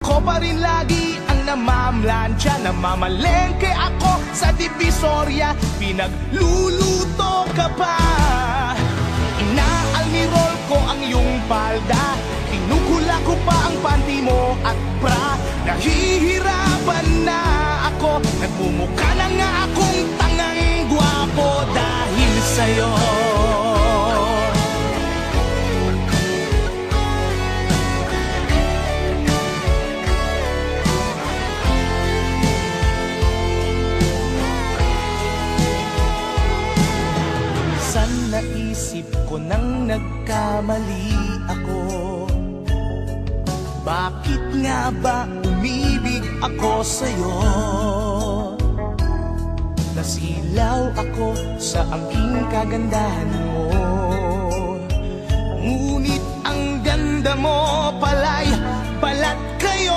Ako pa rin lagi ang namamlansya. Namamalengke ako sa Divisoria. Pinagluluto ka pa. Inaalmirol ko ang iyong palda. Kinukula ko pa ang panty mo at bra. Nahihirapan na ako. Nagmumukha na nga akong tangang gwapo dahil sa'yo. Naisip ko nang nagkamali ako. Bakit nga ba umibig ako sa'yo? Nasilaw ako sa angking kagandahan mo. Ngunit ang ganda mo pala'y balat kayo.